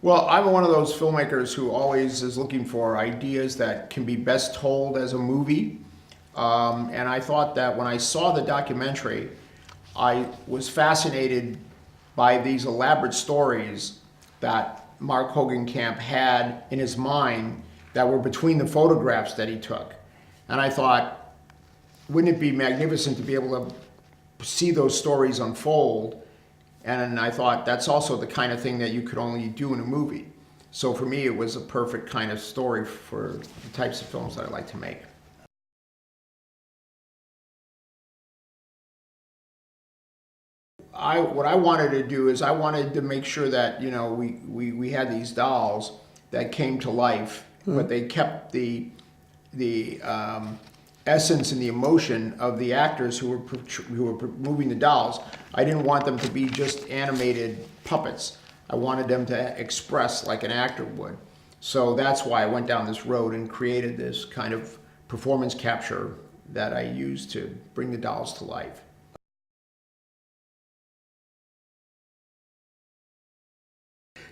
Well, I'm one of those filmmakers who always is looking for ideas that can be best told as a movie. And I thought that when I saw the documentary, I was fascinated by these elaborate stories that Mark Hogancamp had in his mind that were between the photographs that he took. And I thought, wouldn't it be magnificent to be able to see those stories unfold? And I thought that's also the kind of thing that you could only do in a movie. So for me, it was a perfect kind of story for the types of films that I like to make. What I wanted to do is I wanted to make sure that, you know, we had these dolls that came to life, but they kept the essence and the emotion of the actors who were moving the dolls. I didn't want them to be just animated puppets. I wanted them to express like an actor would. So that's why I went down this road and created this kind of performance capture that I used to bring the dolls to life.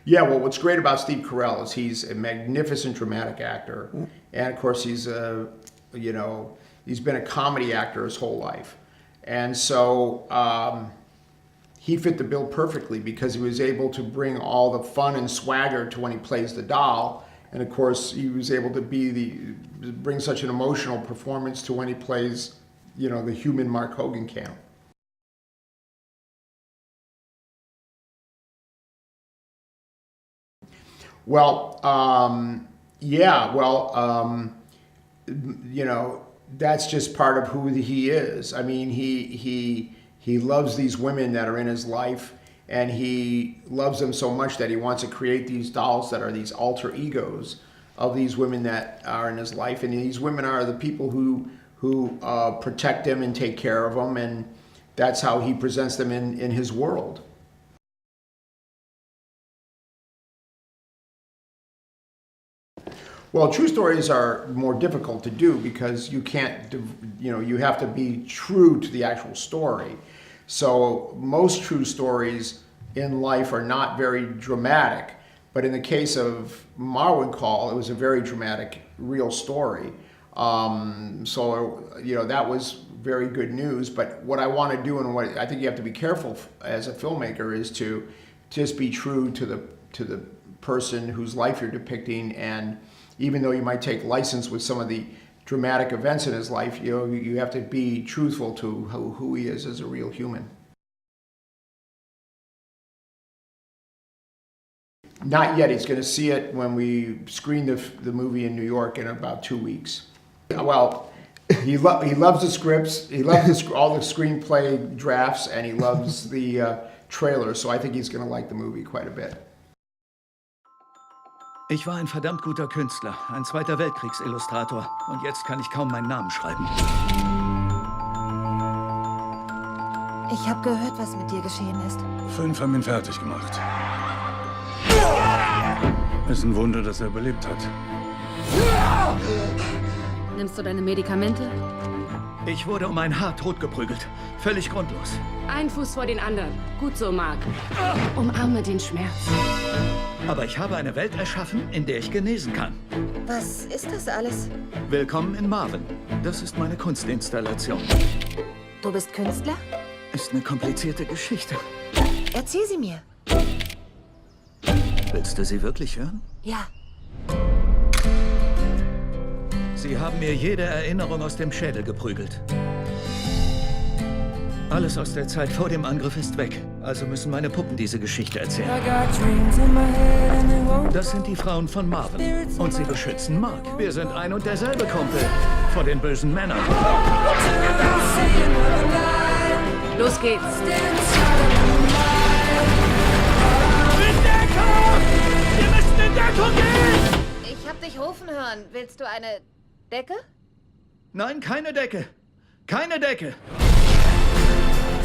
Yeah, well, what's great about Steve Carell is he's a magnificent dramatic actor, and of course he's he's been a comedy actor his whole life, and so he fit the bill perfectly because he was able to bring all the fun and swagger to when he plays the doll, and of course he was able to bring such an emotional performance to when he plays, you know, the human Mark Hogancamp. Well, you know, that's just part of who he is. I mean, he loves these women that are in his life, and he loves them so much that he wants to create these dolls that are these alter egos of these women that are in his life. And these women are the people who protect him and take care of him, and that's how he presents them in his world. Well, true stories are more difficult to do because you can't, you know, you have to be true to the actual story. So most true stories in life are not very dramatic, but in the case of Marwen Call, it was a very dramatic, real story. So, you know, that was very good news. But what I want to do, and what I think you have to be careful as a filmmaker, is to just be true to the person whose life you're depicting. And even though you might take license with some of the dramatic events in his life, you know, you have to be truthful to who he is as a real human. Not yet. He's going to see it when we screen the movie in New York in about 2 weeks. Well, he loves the scripts, he loves all the screenplay drafts, and he loves the trailer, so I think he's going to like the movie quite a bit. Ich war ein verdammt guter Künstler, ein Zweiter Weltkriegs-Illustrator. Und jetzt kann ich kaum meinen Namen schreiben. Ich habe gehört, was mit dir geschehen ist. 5 haben ihn fertig gemacht. Ist ein Wunder, dass er überlebt hat. Nimmst du deine Medikamente? Ich wurde um ein Haar totgeprügelt. Völlig grundlos. Ein Fuß vor den anderen. Gut so, Mark. Umarme den Schmerz. Aber ich habe eine Welt erschaffen, in der ich genesen kann. Was ist das alles? Willkommen in Marwen. Das ist meine Kunstinstallation. Du bist Künstler? Ist eine komplizierte Geschichte. Erzähl sie mir. Willst du sie wirklich hören? Ja. Sie haben mir jede Erinnerung aus dem Schädel geprügelt. Alles aus der Zeit vor dem Angriff ist weg. Also müssen meine Puppen diese Geschichte erzählen. Das sind die Frauen von Marwen. Und sie beschützen Mark. Wir sind ein und derselbe Kumpel. Vor den bösen Männern. Los geht's. In Deckung! Wir müssen in Deckung gehen! Ich hab dich rufen hören. Willst du eine Decke? Nein, keine Decke. Keine Decke.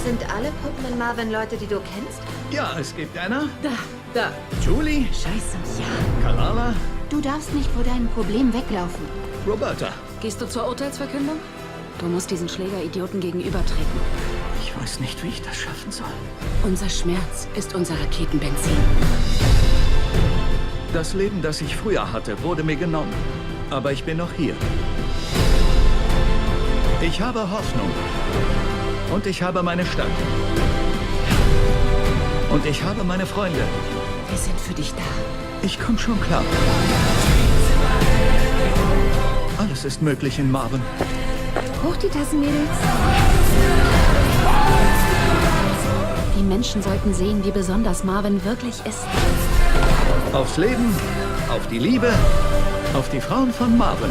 Sind alle Puppen in Marwen Leute, die du kennst? Ja, es gibt Anna. Da. Julie. Scheiße. Ja. Kalala. Du darfst nicht vor deinem Problem weglaufen. Roberta. Gehst du zur Urteilsverkündung? Du musst diesen Schläger-Idioten gegenübertreten. Ich weiß nicht, wie ich das schaffen soll. Unser Schmerz ist unser Raketenbenzin. Das Leben, das ich früher hatte, wurde mir genommen. Aber ich bin noch hier. Ich habe Hoffnung. Und ich habe meine Stadt. Und ich habe meine Freunde. Wir sind für dich da. Ich komme schon klar. Alles ist möglich in Marwen. Hoch die Tassen, Mädels. Die Menschen sollten sehen, wie besonders Marwen wirklich ist. Aufs Leben, auf die Liebe, auf die Frauen von Marwen.